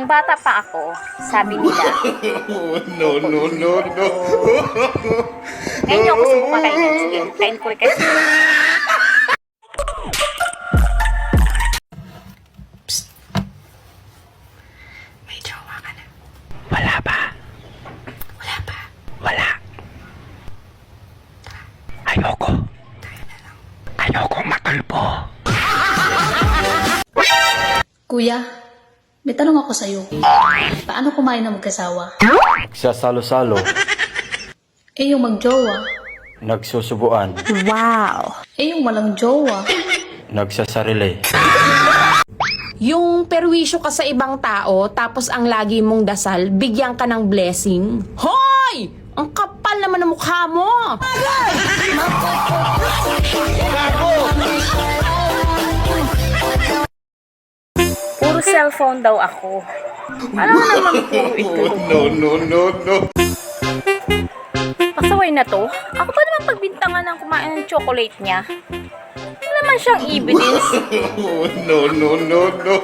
Nung bata pa ako, sabi nila, No, no, no, no. ngayon niyo ako subukan kainin. Sige, kain ko rin kayo. May jowa ka na. Wala pa. Wala pa. Wala. Ayoko. Ayoko makalbo. Kuya, may tanong ako sa'yo. Paano kumain ng mag-asawa? Nagsasalo-salo, Eh yung magjowa. nagsusubuan, Eh yung walang jowa. nagsasarili. Yung perwisyo ka sa ibang tao, tapos ang lagi mong dasal, bigyan ka ng blessing. Hoy! Ang kapal naman ng mukha mo! Puro cellphone daw ako. Ano naman puro ito? No, no, no, no. Pasaway na to. Ako pa naman pagbintangan ng kumain ng chocolate niya. Wala naman siyang evidence. No, no, no, no.